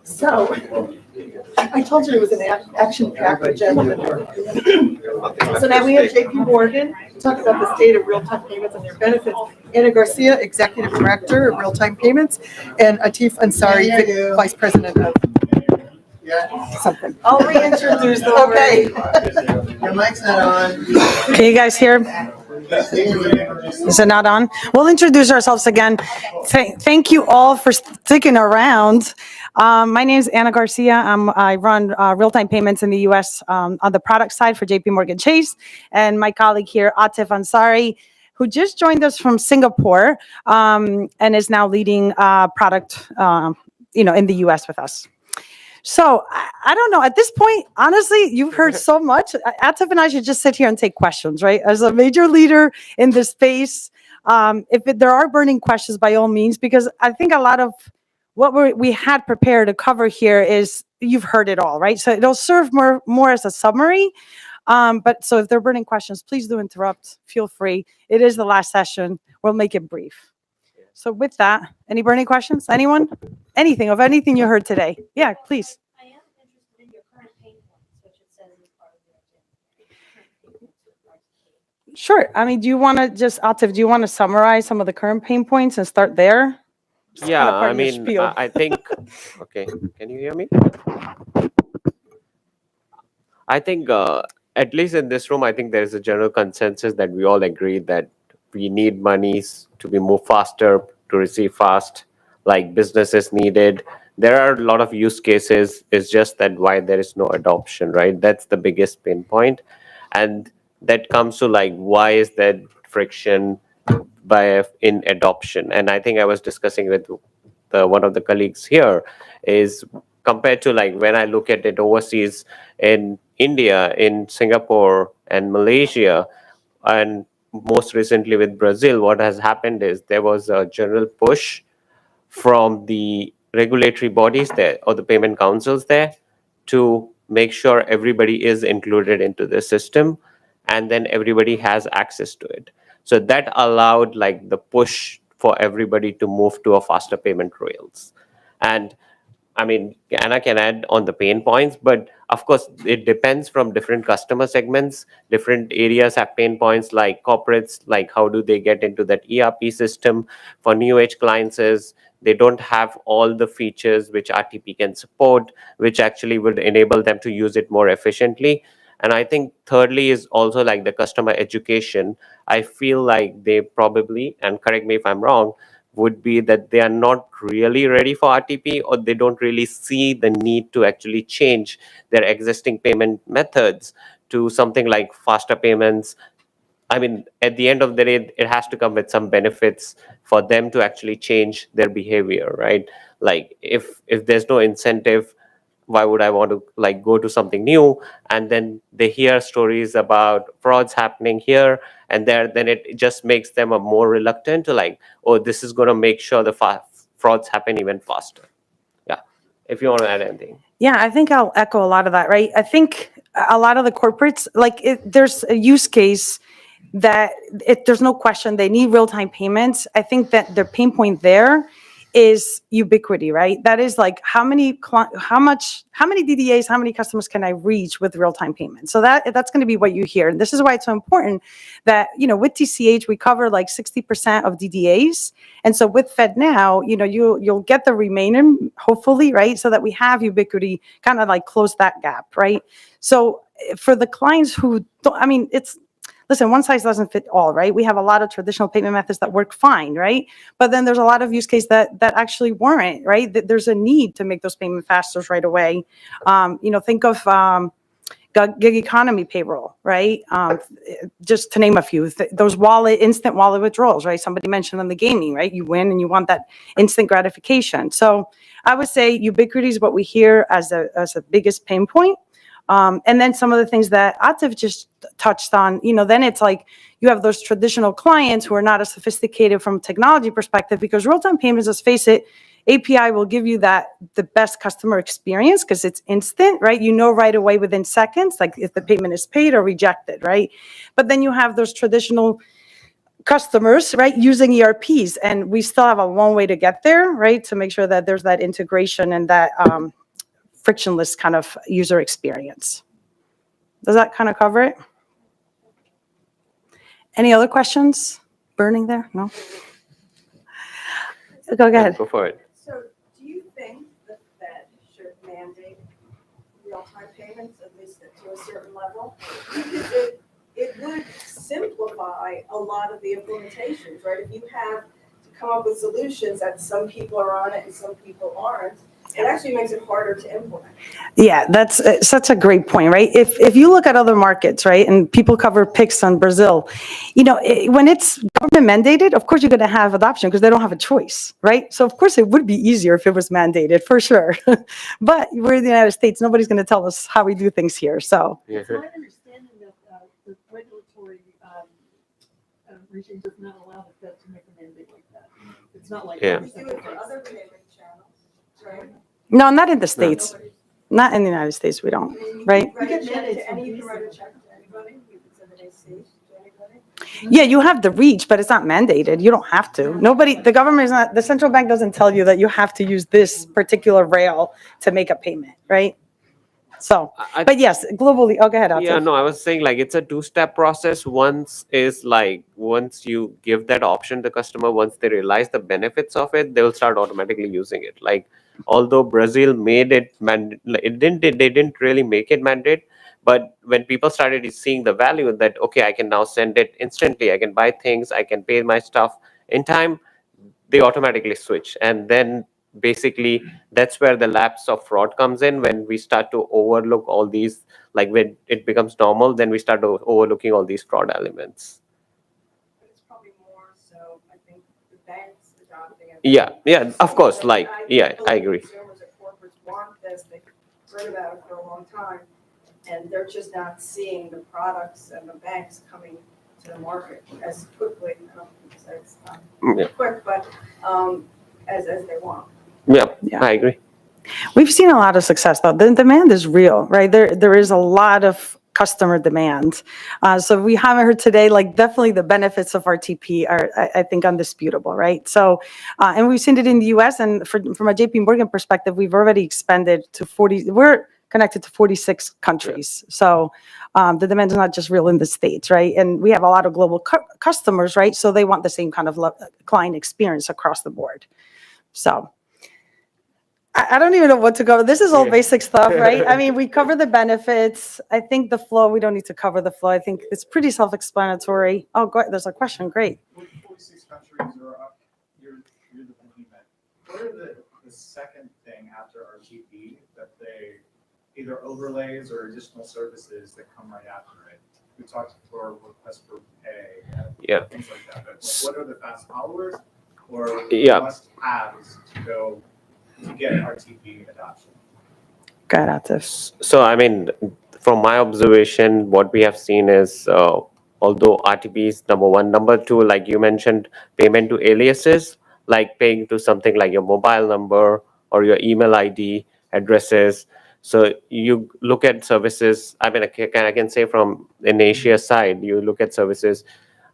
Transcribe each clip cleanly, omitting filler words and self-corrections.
So, I told you it was an action-packed agenda. So now we have JP Morgan, talk about the state of real-time payments and their benefits. Anna Garcia, Executive Director of Real-Time Payments, and Atif Ansari, Vice President of something. I'll reintroduce them. Okay. Your mic's not on. Can you guys hear? Is it not on? We'll introduce ourselves again. Thank you all for sticking around. My name is Anna Garcia. I run real-time payments in the U.S. On the product side for JP Morgan Chase. And my colleague here, Atif Ansari, who just joined us from Singapore and is now leading product in the U.S. with us. So I don't know. At this point, honestly, you've heard so much. Atif and I should just sit here and take questions, right? As a major leader in this space, if there are burning questions, by all means, because I think a lot of what we had prepared to cover here is you've heard it all, right? So it'll serve more as a summary. But so if there are burning questions, please do interrupt. Feel free. It is the last session. We'll make it brief. So with that, any burning questions? Anyone? Anything you heard today? Yeah, please. I am interested in your current pain points, which it says is part of the agenda. Sure. I mean, Atif, do you want to summarize some of the current pain points and start there? Yeah, I mean, I think, okay, can you hear me? I think, at least in this room, I think there is a general consensus that we all agree that we need monies to be move faster, to receive fast, like businesses needed. There are a lot of use cases. It's just that why there is no adoption, right? That's the biggest pain point. And that comes to like, why is that friction in adoption? And I think I was discussing with one of the colleagues here is compared to like when I look at it overseas in India, in Singapore and Malaysia, and most recently with Brazil, what has happened is there was a general push from the regulatory bodies there or the payment councils there to make sure everybody is included into the system and then everybody has access to it. So that allowed like the push for everybody to move to a faster payment rails. And I mean, Anna can add on the pain points, but of course, it depends from different customer segments. Different areas have pain points like corporates, like how do they get into that ERP system. For new age clients is they don't have all the features which RTP can support, which actually would enable them to use it more efficiently. And I think thirdly is also like the customer education. I feel like they probably, and correct me if I'm wrong, would be that they are not really ready for RTP or they don't really see the need to actually change their existing payment methods to something like faster payments. I mean, at the end of the day, it has to come with some benefits for them to actually change their behavior, right? Like if there's no incentive, why would I want to like go to something new? And then they hear stories about frauds happening here and there, then it just makes them a more reluctant to like, oh, this is going to make sure the frauds happen even faster. Yeah. If you want to add anything. Yeah, I think I'll echo a lot of that, right? I think a lot of the corporates, there's a use case that there's no question they need real-time payments. I think that their pain point there is ubiquity, right? That is like how many DDAs, how many customers can I reach with real-time payments? So that's going to be what you hear. And this is why it's so important that, with TCH, we cover like 60% of DDAs. And so with FedNow, you'll get the remaining, hopefully, right? So that we have ubiquity, kind of like close that gap, right? So for the clients who don't, listen, one size doesn't fit all, right? We have a lot of traditional payment methods that work fine, right? But then there's a lot of use cases that actually weren't, right? There's a need to make those payment faster right away. Think of gig economy payroll, right? Just to name a few, those instant wallet withdrawals, right? Somebody mentioned on the gaming, right? You win and you want that instant gratification. So I would say ubiquity is what we hear as the biggest pain point. And then some of the things that Atif just touched on, then it's like you have those traditional clients who are not as sophisticated from a technology perspective because real-time payments, let's face it, API will give you the best customer experience because it's instant, right? Right away within seconds, like if the payment is paid or rejected, right? But then you have those traditional customers, right, using ERPs, and we still have a long way to get there, right, to make sure that there's that integration and that frictionless kind of user experience. Does that kind of cover it? Any other questions burning there? No? Go ahead. Go for it. So do you think the Fed should mandate real-time payments, at least to a certain level? Because it would simplify a lot of the implementations, right? If you have to come up with solutions that some people are on it and some people aren't, it actually makes it harder to implement. Yeah, that's such a great point, right? If you look at other markets, right, and people cover PIX on Brazil, when it's government mandated, of course you're going to have adoption because they don't have a choice, right? So of course it would be easier if it was mandated, for sure. But we're in the United States, nobody's going to tell us how we do things here, so. Yeah. It's my understanding that the regulatory regime does not allow the Fed to make a mandate like that. It's not like. Yeah. We do it for other payment channels, right? No, not in the States. Not in the United States, we don't, right? You can write a check mandates to from any, you can Visa. write a check to anybody, you can send an AC to anybody. Yeah, you have the reach, but it's not mandated. You don't have to. The government is not, the central bank doesn't tell you that you have to use this particular rail to make a payment, right? So, but yes, globally, go ahead, Atif. Yeah, no, I was saying like it's a two-step process. Once you give that option to customer, once they realize the benefits of it, they will start automatically using it. Like, although Brazil made it they didn't really make it mandate, but when people started seeing the value that, okay, I can now send it instantly, I can buy things, I can pay my stuff in time, they automatically switch. And then basically that's where the lapse of fraud comes in, when we start to overlook all these, like when it becomes normal, then we start overlooking all these fraud elements. But it's probably more so, I think, the banks adopting it. Yeah, of course, like, yeah, I believe agree. Consumers and corporates want this, they've heard about it for a long time, and they're just not seeing the products and the banks coming to the market as quickly, I don't think it's Yeah. quick, but as they want. Yeah, Yeah. I agree. We've seen a lot of success though. The demand is real, right? There is a lot of customer demand. So we haven't heard today, like definitely the benefits of RTP are, I think, undisputable, right? So, and we've seen it in the US, and from a JP Morgan perspective, we've already expanded to 40, we're connected to 46 countries. So the demand is not just real in the States, right? And we have a lot of global customers, right? So they want the same kind of client experience across the board. So I don't even know what to cover. This is all Yeah. basic stuff, right? I mean, we cover the benefits. I think the flow, we don't need to cover the flow. I think it's pretty self-explanatory. Oh, there's a question. Great. With 46 countries are up, you're the behemoth. What are the second thing after RTP that they, either overlays or additional services that come right after it? We talked for request for pay and Yeah. things like that, but what are the fast followers or Yeah. must-haves to get RTP adoption? Go ahead, Atif. So, I mean, from my observation, what we have seen is, although RTP is number one, number two, like you mentioned, payment to aliases, like paying to something like your mobile number or your email ID, addresses. So you look at services, I mean, I can say from in Asia side, you look at services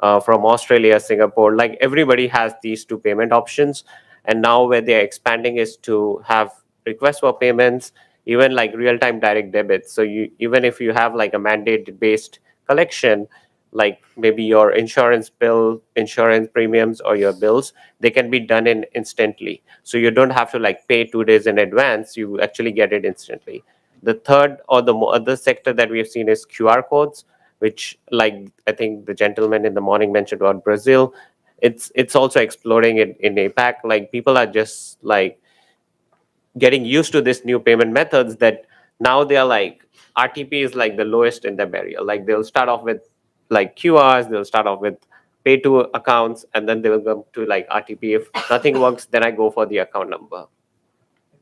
from Australia, Singapore, like everybody has these two payment options. And now where they're expanding is to have requests for payments, even like real-time direct debits. So even if you have like a mandate-based collection, like maybe your insurance bill, insurance premiums, or your bills, they can be done in instantly. So you don't have to like pay 2 days in advance. You actually get it instantly. The third or the other sector that we have seen is QR codes, which, like I think the gentleman in the morning mentioned about Brazil. It's also exploding in APAC. Like people are just like getting used to this new payment methods that now they're like, RTP is like the lowest in the barrier. Like they'll start off with like QRs, they'll start off with pay to accounts, and then they'll go to like RTP. If nothing works, then I go for the account number.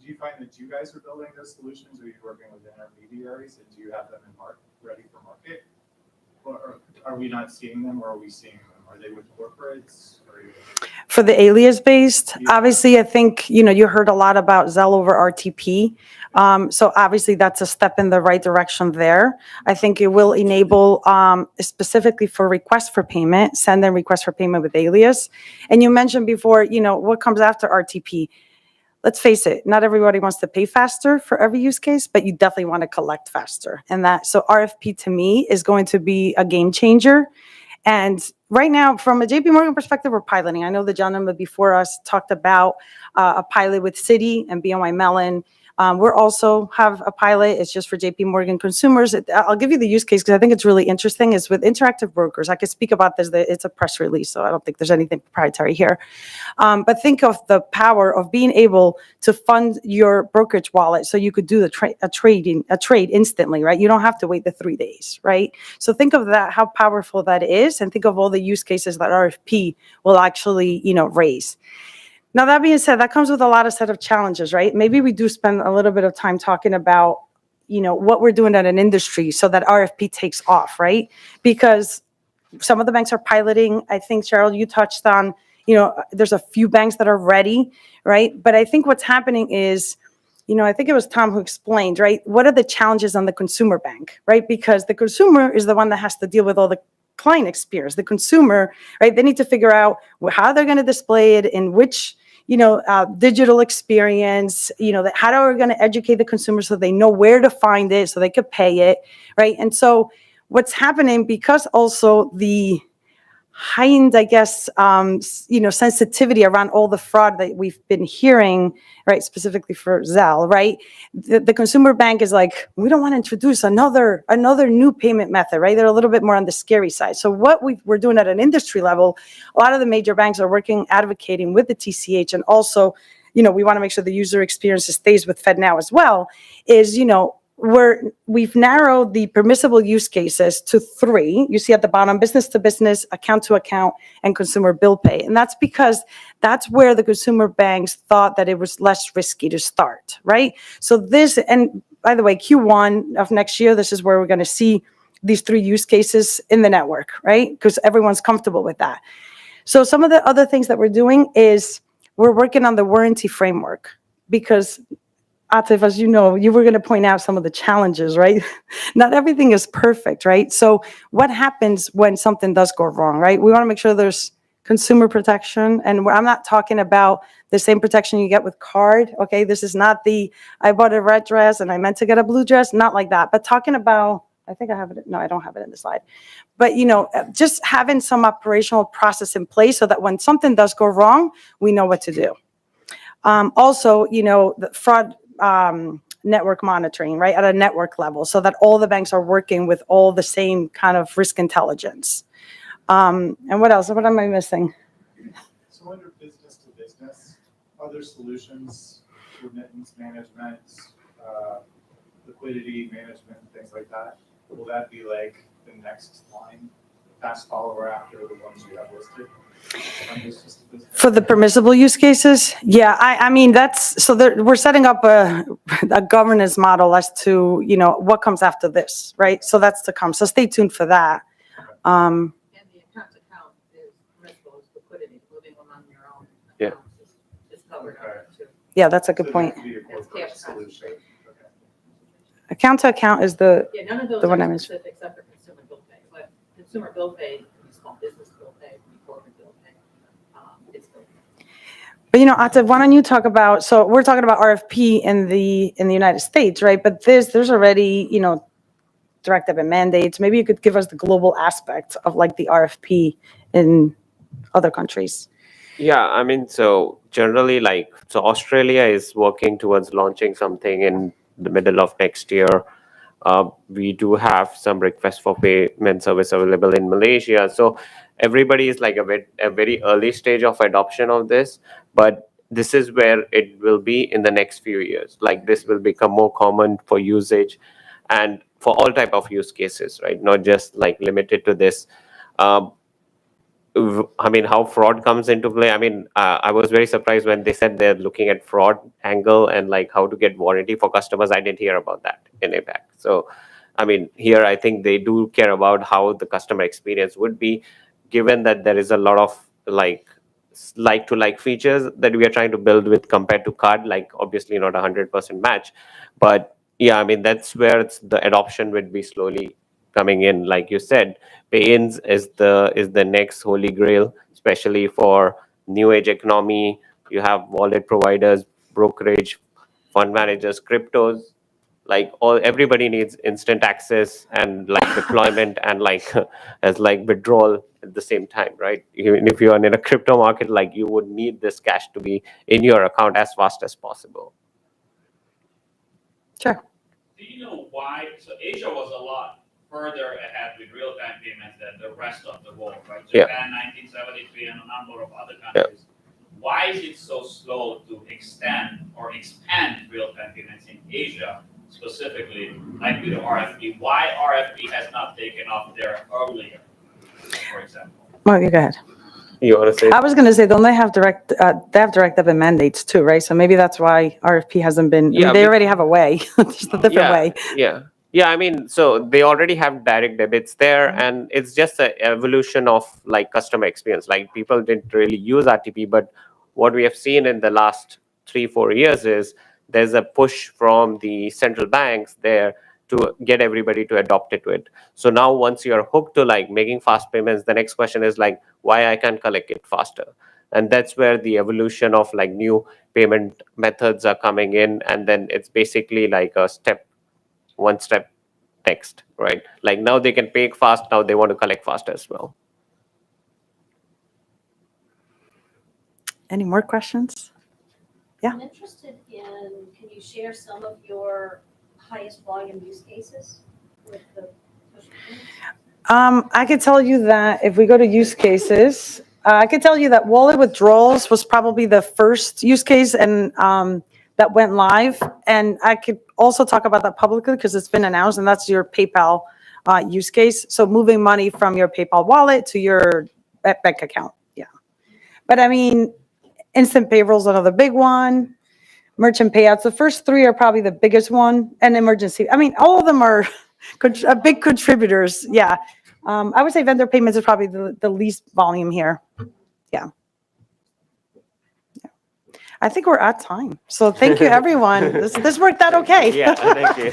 Do you find that you guys are building those solutions, or are you working with intermediaries, and do you have them ready for market? Or are we not seeing them, or are we seeing them? Are they with corporates? for the alias based, obviously, I think, you heard a lot about Zelle over RTP. So obviously that's a step in the right direction there. I think it will enable, specifically for request for payment, send in request for payment with alias. And you mentioned before, what comes after RTP? Let's face it, not everybody wants to pay faster for every use case, but you definitely want to collect faster. So RFP to me is going to be a game changer. And right now, from a JP Morgan perspective, we're piloting. I know the gentleman before us talked about a pilot with Citi and BNY Mellon. We're also have a pilot. It's just for JP Morgan consumers. I'll give you the use case because I think it's really interesting. Is with Interactive Brokers. I could speak about this. It's a press release, so I don't think there's anything proprietary here. But think of the power of being able to fund your brokerage wallet, so you could do a trade instantly, right? You don't have to wait the 3 days, right? So think of that, how powerful that is, and think of all the use cases that RFP will actually, raise. Now, that being said, that comes with a lot of set of challenges, right? Maybe we do spend a little bit of time talking about, what we're doing at an industry so that RFP takes off, right? Because some of the banks are piloting. I think, Cheryl, you touched on, there's a few banks that are ready, right? But I think what's happening is, I think it was Tom who explained, right? What are the challenges on the consumer bank, right? Because the consumer is the one that has to deal with all the client experience. The consumer, right? They need to figure out how they're going to display it, in which digital experience, how are we going to educate the consumer so they know where to find it, so they could pay it, right? And so what's happening, because also the heightened, I guess, sensitivity around all the fraud that we've been hearing, right, specifically for Zelle, right? The consumer bank is like, we don't want to introduce another new payment method, right? They're a little bit more on the scary side. So what we're doing at an industry level, a lot of the major banks are working, advocating with the TCH, and also, we want to make sure the user experience stays with FedNow as well, is, we've narrowed the permissible use cases to 3. You see at the bottom: business to business, account to account, and consumer bill pay. And that's because that's where the consumer banks thought that it was less risky to start, right? So this, and by the way, Q1 of next year, this is where we're going to see these 3 use cases in the network, right? Because everyone's comfortable with that. So some of the other things that we're doing is we're working on the warranty framework, because Atif, as you know, you were going to point out some of the challenges, right? Not everything is perfect, right? So what happens when something does go wrong, right? We want to make sure there's consumer protection. And I'm not talking about the same protection you get with card, okay? This is not I bought a red dress and I meant to get a blue dress, not like that. But talking about, I think I have it, no, I don't have it in the slide. But, just having some operational process in place so that when something does go wrong, we know what to do. Also, the fraud network monitoring, right, at a network level, so that all the banks are working with all the same kind of risk intelligence. And what else? What am I missing? So under business to business, other solutions, remittance management, liquidity management, things like that, will that be like the next line, fast follower after the ones you have listed? For the permissible use cases? Yeah, I mean, we're setting up a governance model as to, what comes after this, right? So that's to come. So stay tuned for that. And the account to account is permissible as liquidity, moving among your own Yeah. accounts is covered under too. Yeah, that's a good point. So that could be a corporate solution. Okay. Account to account is the Yeah, none of those The one I are mentioned. specific except for consumer bill pay, but consumer bill pay can be small business bill pay, can be corporate bill pay. It's bill pay. But Atif, why don't you talk about, so we're talking about RFP in the United States, right? But there's already, direct debit mandates. Maybe you could give us the global aspect of like the RFP in other countries. Yeah, I mean, so generally, so Australia is working towards launching something in the middle of next year. We do have some request for payment service available in Malaysia. So everybody is like a very early stage of adoption of this, but this is where it will be in the next few years. Like this will become more common for usage and for all type of use cases, right? Not just like limited to this. I mean, how fraud comes into play. I mean, I was very surprised when they said they're looking at fraud angle and like how to get warranty for customers. I didn't hear about that in APAC. So, I mean, here I think they do care about how the customer experience would be, given that there is a lot of like like to like features that we are trying to build with compared to card, like obviously not 100% match, but yeah, I mean, that's where the adoption would be slowly coming in. Like you said, pay-ins is the next holy grail, especially for new age economy. You have wallet providers, brokerage, fund managers, cryptos, like everybody needs instant access and like deployment and like as like withdrawal at the same time, right? Even if you're in a crypto market, like you would need this cash to be in your account as fast as possible. Sure. Do you know why? So Asia was a lot further ahead with real-time payments than the rest of the world, right? Yeah. Japan, 1973, and a number of other countries. Why is it so slow to extend or expand real-time payments in Asia, specifically, like with RFP? Why RFP has not taken off there earlier, for example? Well, you go ahead. You want to say? I was going to say, don't they have direct debit mandates too, right? So maybe that's why RFP hasn't been, I mean, Yeah, they already have a way, just a different way. Yeah, I mean, so they already have direct debits there, and it's just an evolution of like customer experience. Like people didn't really use RTP, but what we have seen in the last 3-4 years is there's a push from the central banks there to get everybody to adopt it. So now once you're hooked to like making fast payments, the next question is like, why I can't collect it faster? And that's where the evolution of like new payment methods are coming in, and then it's basically like one step next, right? Like now they can pay fast, now they want to collect fast as well. Any more questions? Yeah. I'm interested in, can you share some of your highest volume use cases with the push payments? I could tell you that if we go to use cases, I could tell you that wallet withdrawals was probably the first use case and that went live. And I could also talk about that publicly because it's been announced, and that's your PayPal use case. So moving money from your PayPal wallet to your bank account. Yeah. But I mean, instant payroll is another big one. Merchant payouts, the first three are probably the biggest one, and emergency. I mean, all of them are big contributors. Yeah. I would say vendor payments is probably the least volume here. Yeah. I think we're at time. So thank you, everyone. This worked out okay. Yeah, thank you.